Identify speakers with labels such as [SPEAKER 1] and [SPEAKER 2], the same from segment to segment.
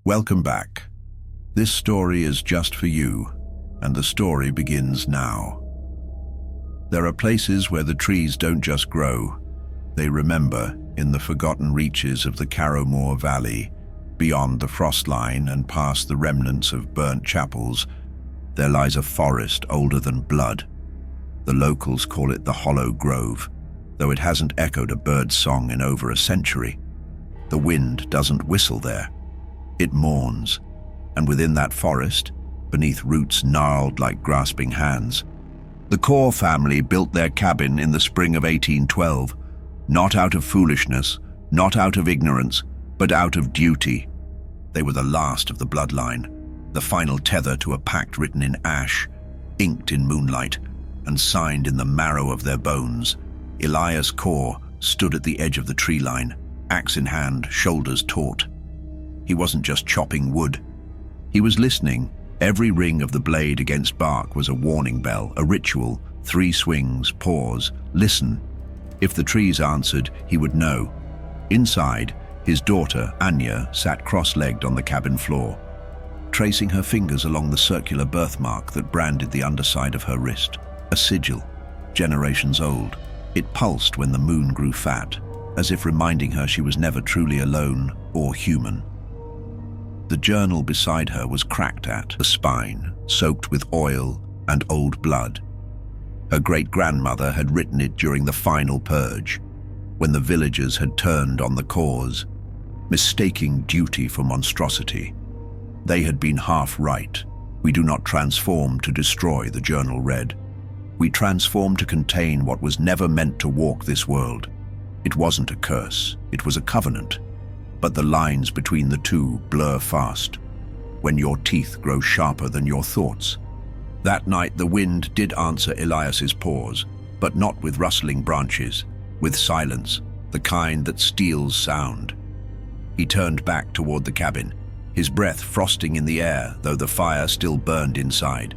[SPEAKER 1] Welcome back. This story is just for you, and the story begins now. There are places where the trees don't just grow, they remember. In the forgotten reaches of the Carrowmore Valley, beyond the frost line and past the remnants of burnt chapels, there lies a forest older than blood. The locals call it the Hollowgrove, though it hasn't echoed a bird's song in over a century. The wind doesn't whistle there. It mourns, and within that forest, beneath roots gnarled like grasping hands, the Core family built their cabin in the spring of 1812, not out of foolishness, not out of ignorance, but out of duty. They were the last of the bloodline, the final tether to a pact written in ash, inked in moonlight, and signed in the marrow of their bones. Elias Core stood at the edge of the tree line, axe in hand, shoulders taut. He wasn't just chopping wood. He was listening. Every ring of the blade against bark was a warning bell, a ritual. 3 swings, pause, listen. If the trees answered, he would know. Inside, his daughter, Anya, sat cross-legged on the cabin floor, tracing her fingers along the circular birthmark that branded the underside of her wrist. A sigil, generations old. It pulsed when the moon grew fat, as if reminding her she was never truly alone or human. The journal beside her was cracked at the spine, soaked with oil and old blood. Her great-grandmother had written it during the final purge, when the villagers had turned on the cause, mistaking duty for monstrosity. They had been half right. We do not transform to destroy, the journal read. We transform to contain what was never meant to walk this world. It wasn't a curse, it was a covenant. But the lines between the two blur fast, when your teeth grow sharper than your thoughts. That night the wind did answer Elias's pause, but not with rustling branches, with silence, the kind that steals sound. He turned back toward the cabin, his breath frosting in the air, though the fire still burned inside.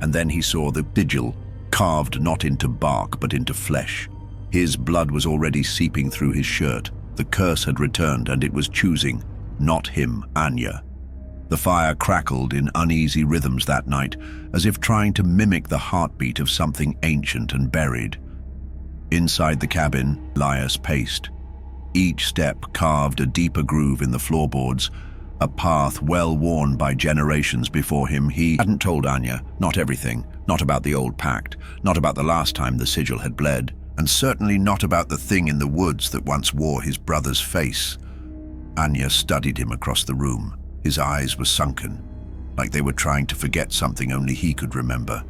[SPEAKER 1] And then he saw the sigil, carved not into bark but into flesh. His blood was already seeping through his shirt. The curse had returned, and it was choosing, not him, Anya. The fire crackled in uneasy rhythms that night, as if trying to mimic the heartbeat of something ancient and buried. Inside the cabin, Elias paced. Each step carved a deeper groove in the floorboards, a path well worn by generations before him. He hadn't told Anya, not everything, not about the old pact, not about the last time the sigil had bled, and certainly not about the thing in the woods that once wore his brother's face. Anya studied him across the room. His eyes were sunken, like they were trying to forget something only he could remember.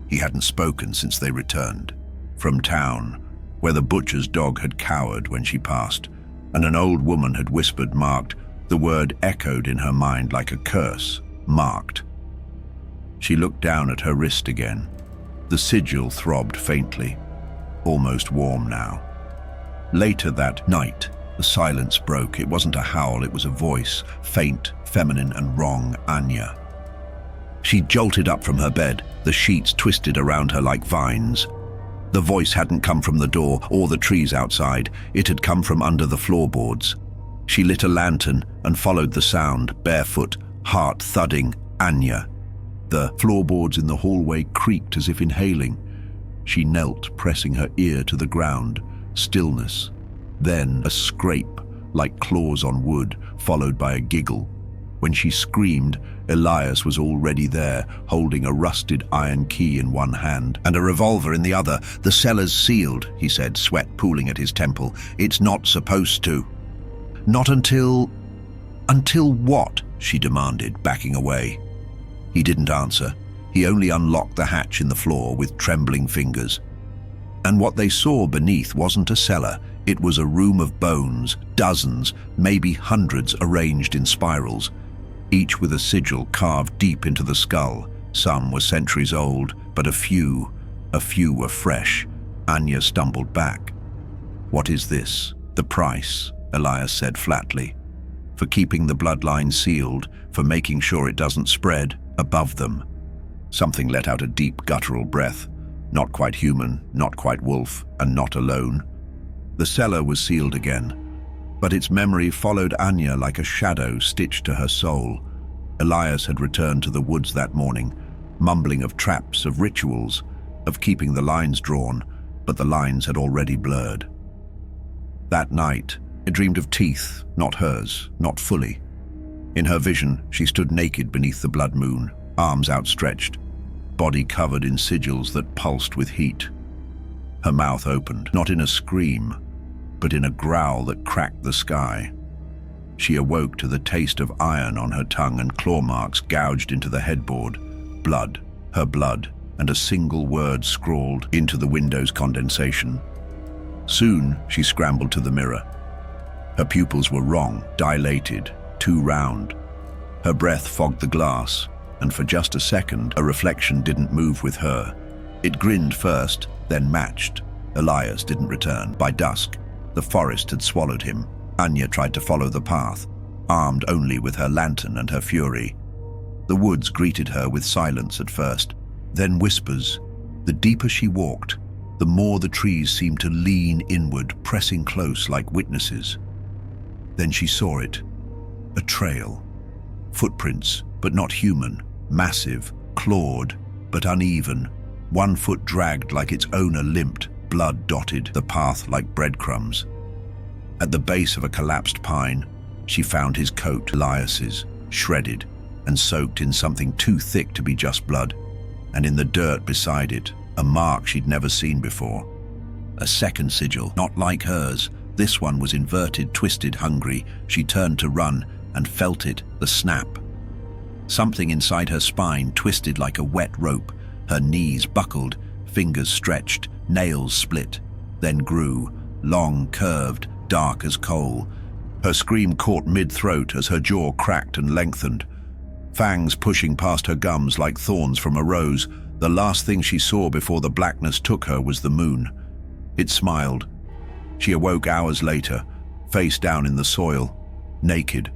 [SPEAKER 1] He hadn't spoken since they returned. From town, where the butcher's dog had cowered when she passed, and an old woman had whispered marked. The word echoed in her mind like a curse, marked. She looked down at her wrist again. The sigil throbbed faintly, almost warm now. Later that night, the silence broke. It wasn't a howl, it was a voice, faint, feminine and wrong. Anya. She jolted up from her bed, the sheets twisted around her like vines. The voice hadn't come from the door or the trees outside. It had come from under the floorboards. She lit a lantern and followed the sound, barefoot, heart thudding. Anya. The floorboards in the hallway creaked as if inhaling. She knelt, pressing her ear to the ground. Stillness. Then a scrape, like claws on wood, followed by a giggle. When she screamed, Elias was already there, holding a rusted iron key in one hand and a revolver in the other. "The cellar's sealed," he said, sweat pooling at his temple. "It's not supposed to." "Not until..." "Until what?" she demanded, backing away. He didn't answer. He only unlocked the hatch in the floor with trembling fingers. And what they saw beneath wasn't a cellar. It was a room of bones, dozens, maybe hundreds arranged in spirals, each with a sigil carved deep into the skull. Some were centuries old, but a few were fresh. Anya stumbled back. "What is this?" "The price," Elias said flatly. "For keeping the bloodline sealed, for making sure it doesn't spread above them." Something let out a deep guttural breath. Not quite human, not quite wolf, and not alone. The cellar was sealed again. But its memory followed Anya like a shadow stitched to her soul. Elias had returned to the woods that morning, mumbling of traps, of rituals, of keeping the lines drawn, but the lines had already blurred. That night, it dreamed of teeth, not hers, not fully. In her vision, she stood naked beneath the blood moon, arms outstretched, body covered in sigils that pulsed with heat. Her mouth opened, not in a scream, but in a growl that cracked the sky. She awoke to the taste of iron on her tongue and claw marks gouged into the headboard. Blood, her blood, and a single word scrawled into the window's condensation. Soon, she scrambled to the mirror. Her pupils were wrong, dilated, too round. Her breath fogged the glass, and for just a second, a reflection didn't move with her. It grinned first, then matched. Elias didn't return. By dusk, the forest had swallowed him. Anya tried to follow the path, armed only with her lantern and her fury. The woods greeted her with silence at first, then whispers. The deeper she walked, the more the trees seemed to lean inward, pressing close like witnesses. Then she saw it. A trail. Footprints, but not human. Massive, clawed, but uneven. One foot dragged like its owner limped, blood dotted the path like breadcrumbs. At the base of a collapsed pine, she found his coat, Elias's, shredded and soaked in something too thick to be just blood. And in the dirt beside it, a mark she'd never seen before. A second sigil, not like hers. This one was inverted, twisted, hungry. She turned to run and felt it, the snap. Something inside her spine twisted like a wet rope. Her knees buckled, fingers stretched, nails split, then grew, long, curved, dark as coal. Her scream caught mid-throat as her jaw cracked and lengthened. Fangs pushing past her gums like thorns from a rose. The last thing she saw before the blackness took her was the moon. It smiled. She awoke hours later, face down in the soil, naked.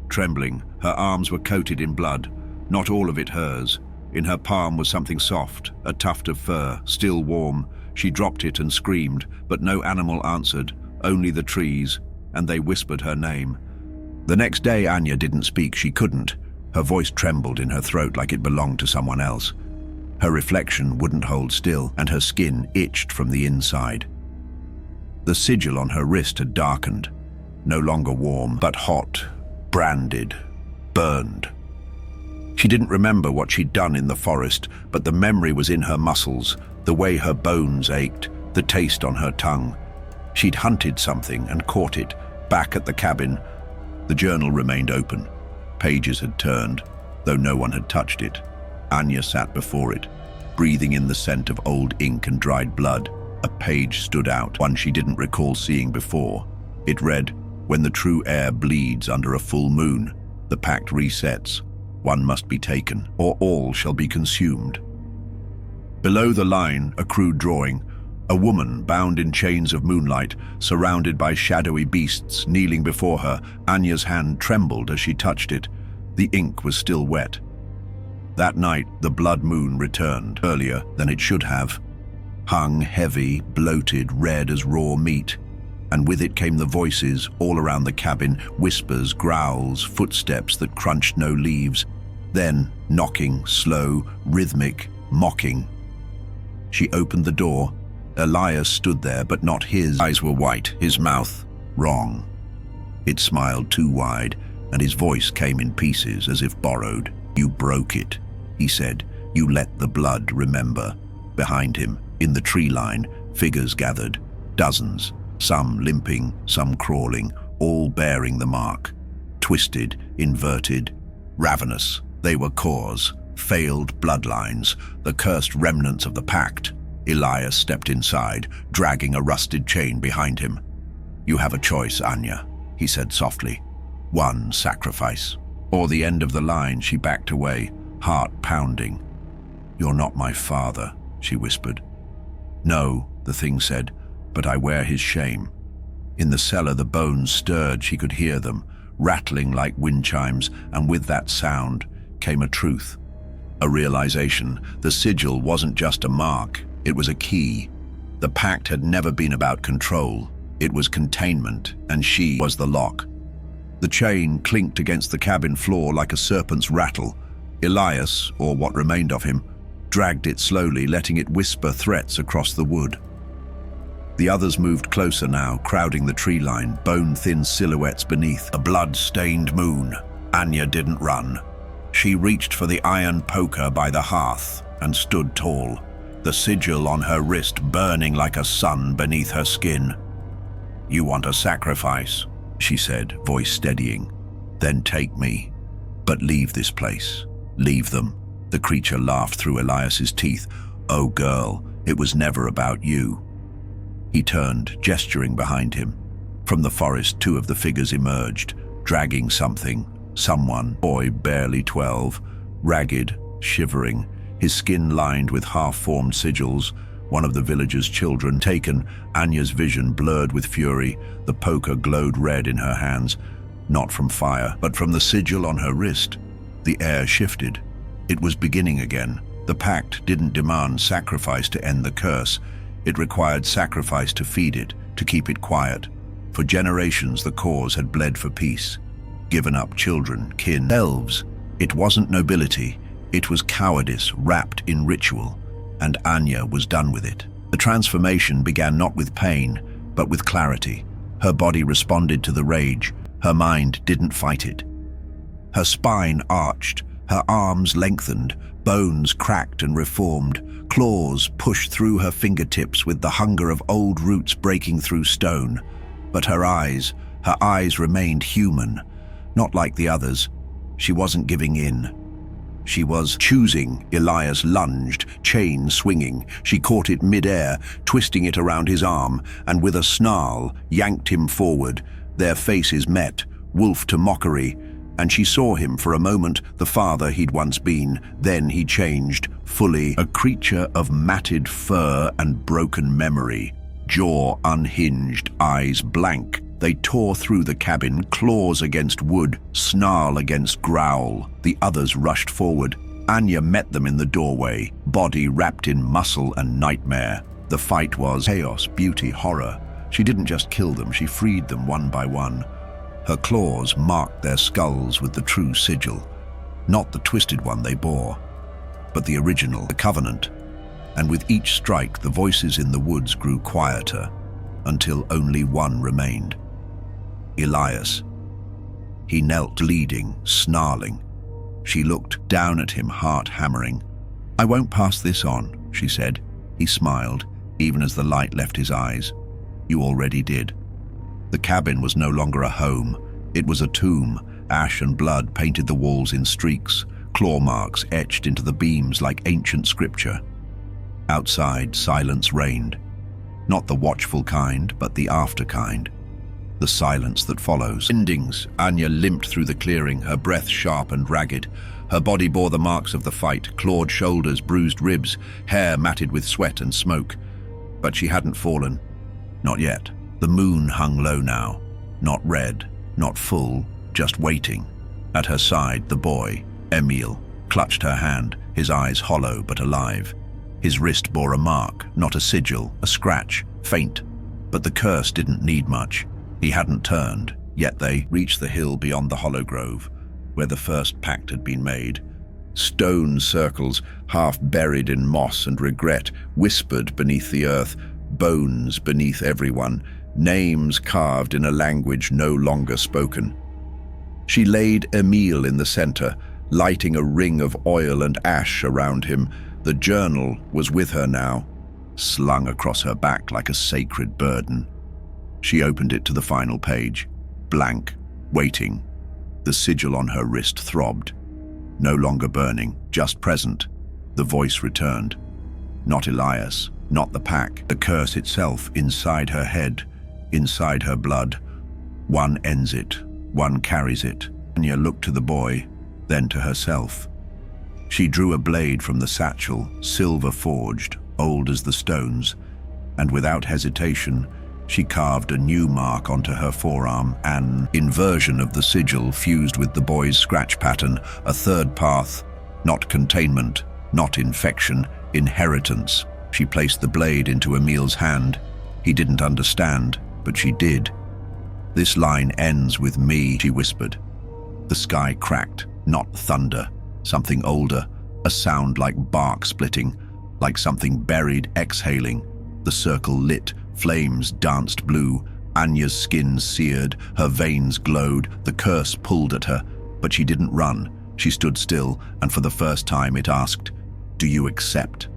[SPEAKER 1] Trembling, her arms were coated in blood, not all of it hers. In her palm was something soft, a tuft of fur, still warm. She dropped it and screamed, but no animal answered, only the trees, and they whispered her name. The next day Anya didn't speak, she couldn't. Her voice trembled in her throat like it belonged to someone else. Her reflection wouldn't hold still, and her skin itched from the inside. The sigil on her wrist had darkened, no longer warm, but hot, branded, burned. She didn't remember what she'd done in the forest, but the memory was in her muscles, the way her bones ached, the taste on her tongue. She'd hunted something and caught it, back at the cabin. The journal remained open. Pages had turned, though no one had touched it. Anya sat before it, breathing in the scent of old ink and dried blood. A page stood out, one she didn't recall seeing before. It read, "When the true air bleeds under a full moon, the pact resets. One must be taken, or all shall be consumed." Below the line, a crude drawing. A woman bound in chains of moonlight, surrounded by shadowy beasts kneeling before her. Anya's hand trembled as she touched it. The ink was still wet. That night, the blood moon returned, earlier than it should have. Hung, heavy, bloated, red as raw meat. And with it came the voices all around the cabin, whispers, growls, footsteps that crunched no leaves. Then, knocking, slow, rhythmic, mocking. She opened the door. Elias stood there, but not his. Eyes were white, his mouth wrong. It smiled too wide, and his voice came in pieces as if borrowed. "You broke it," he said. "You let the blood remember." Behind him, in the tree line, figures gathered, dozens, some limping, some crawling, all bearing the mark. Twisted, inverted, ravenous. They were cores, failed bloodlines, the cursed remnants of the pact. Elias stepped inside, dragging a rusted chain behind him. "You have a choice, Anya," he said softly. "One sacrifice, or the end of the line." She backed away, heart pounding. "You're not my father," she whispered. "No," the thing said, "but I wear his shame." In the cellar, the bones stirred. She could hear them, rattling like wind chimes, and with that sound came a truth, a realization. The sigil wasn't just a mark. It was a key. The pact had never been about control. It was containment, and she was the lock. The chain clinked against the cabin floor like a serpent's rattle. Elias, or what remained of him, dragged it slowly, letting it whisper threats across the wood. The others moved closer now, crowding the tree line, bone-thin silhouettes beneath a blood-stained moon. Anya didn't run. She reached for the iron poker by the hearth and stood tall, the sigil on her wrist burning like a sun beneath her skin. "You want a sacrifice," she said, voice steadying. "Then take me. But leave this place. Leave them." The creature laughed through Elias's teeth. "Oh girl, it was never about you." He turned, gesturing behind him. From the forest, two of the figures emerged, dragging something. Someone, boy barely 12, ragged, shivering, his skin lined with half-formed sigils, one of the villagers' children. Taken, Anya's vision blurred with fury. The poker glowed red in her hands, not from fire, but from the sigil on her wrist. The air shifted. It was beginning again. The pact didn't demand sacrifice to end the curse. It required sacrifice to feed it, to keep it quiet. For generations, the cause had bled for peace. Given up children, kin, elves. It wasn't nobility. It was cowardice wrapped in ritual. And Anya was done with it. The transformation began not with pain, but with clarity. Her body responded to the rage. Her mind didn't fight it. Her spine arched, her arms lengthened, bones cracked and reformed, claws pushed through her fingertips with the hunger of old roots breaking through stone. But her eyes remained human, not like the others. She wasn't giving in. She was choosing. Elias lunged, chain swinging. She caught it mid-air, twisting it around his arm, and with a snarl, yanked him forward. Their faces met, wolf to mockery, and she saw him for a moment, the father he'd once been. Then he changed, fully, a creature of matted fur and broken memory. Jaw unhinged, eyes blank. They tore through the cabin, claws against wood, snarl against growl. The others rushed forward. Anya met them in the doorway, body wrapped in muscle and nightmare. The fight was chaos, beauty, horror. She didn't just kill them, she freed them one by one. Her claws marked their skulls with the true sigil, not the twisted one they bore, but the original, the covenant. And with each strike, the voices in the woods grew quieter, until only one remained. Elias. He knelt, bleeding, snarling. She looked down at him, heart hammering. "I won't pass this on," she said. He smiled, even as the light left his eyes. "You already did." The cabin was no longer a home. It was a tomb. Ash and blood painted the walls in streaks, claw marks etched into the beams like ancient scripture. Outside, silence reigned. Not the watchful kind, but the after kind. The silence that follows. Endings. Anya limped through the clearing, her breath sharp and ragged. Her body bore the marks of the fight, clawed shoulders, bruised ribs, hair matted with sweat and smoke. But she hadn't fallen. Not yet. The moon hung low now. Not red, not full, just waiting. At her side, the boy, Emil, clutched her hand, his eyes hollow but alive. His wrist bore a mark, not a sigil, a scratch, faint. But the curse didn't need much. He hadn't turned, yet they reached the hill beyond the Hollowgrove, where the first pact had been made. Stone circles, half buried in moss and regret, whispered beneath the earth, bones beneath everyone, names carved in a language no longer spoken. She laid Emil in the center, lighting a ring of oil and ash around him. The journal was with her now, slung across her back like a sacred burden. She opened it to the final page, blank, waiting. The sigil on her wrist throbbed. No longer burning, just present. The voice returned. Not Elias, not the pack, the curse itself inside her head, inside her blood. One ends it, one carries it. Anya looked to the boy, then to herself. She drew a blade from the satchel, silver forged, old as the stones, and without hesitation, she carved a new mark onto her forearm, an inversion of the sigil fused with the boy's scratch pattern, a third path, not containment, not infection, inheritance. She placed the blade into Emil's hand. He didn't understand, but she did. "This line ends with me," she whispered. The sky cracked, not thunder, something older, a sound like bark splitting, like something buried exhaling. The circle lit, flames danced blue, Anya's skin seared, her veins glowed, the curse pulled at her, but she didn't run. She stood still, and for the first time it asked, "Do you accept?"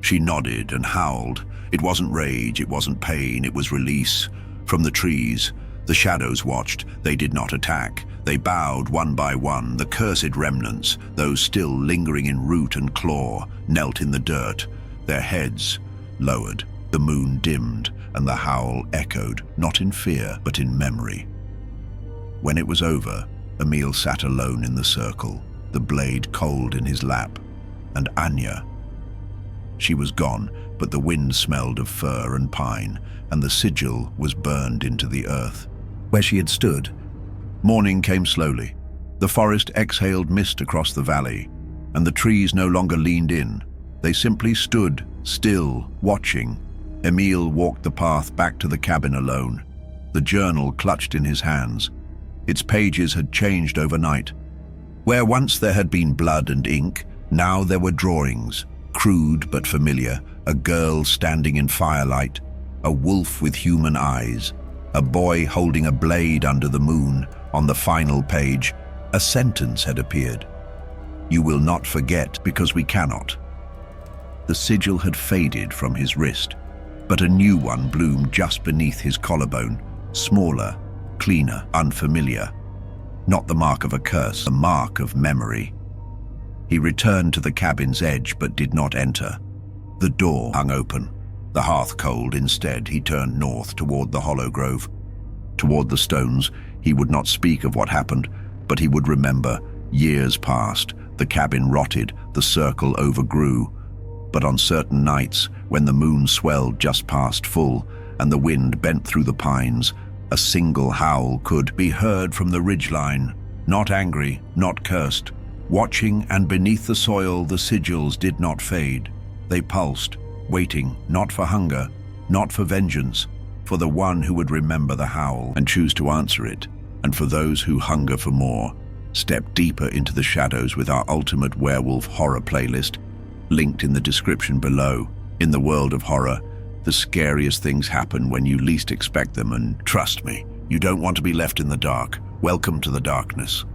[SPEAKER 1] She nodded and howled. It wasn't rage, it wasn't pain, it was release. From the trees, the shadows watched. They did not attack. They bowed one by one. The cursed remnants, those still lingering in root and claw, knelt in the dirt, their heads lowered. The moon dimmed, and the howl echoed, not in fear, but in memory. When it was over, Emil sat alone in the circle, the blade cold in his lap. And Anya, she was gone, but the wind smelled of fir and pine, and the sigil was burned into the earth. Where she had stood, morning came slowly. The forest exhaled mist across the valley, and the trees no longer leaned in. They simply stood, still, watching. Emil walked the path back to the cabin alone, the journal clutched in his hands. Its pages had changed overnight. Where once there had been blood and ink, now there were drawings, crude but familiar, a girl standing in firelight, a wolf with human eyes, a boy holding a blade under the moon. On the final page, a sentence had appeared. "You will not forget because we cannot." The sigil had faded from his wrist, but a new one bloomed just beneath his collarbone, smaller, cleaner, unfamiliar. Not the mark of a curse, a mark of memory. He returned to the cabin's edge but did not enter. The door hung open, the hearth cold. Instead, he turned north toward the Hollowgrove. Toward the stones, he would not speak of what happened, but he would remember. Years passed, the cabin rotted, the circle overgrew. But on certain nights, when the moon swelled just past full and the wind bent through the pines, a single howl could be heard from the ridgeline, not angry, not cursed. Watching, and beneath the soil the sigils did not fade. They pulsed, waiting, not for hunger, not for vengeance, for the one who would remember the howl and choose to answer it. And for those who hunger for more, step deeper into the shadows with our ultimate werewolf horror playlist, linked in the description below. In the world of horror, the scariest things happen when you least expect them, and trust me, you don't want to be left in the dark. Welcome to the darkness.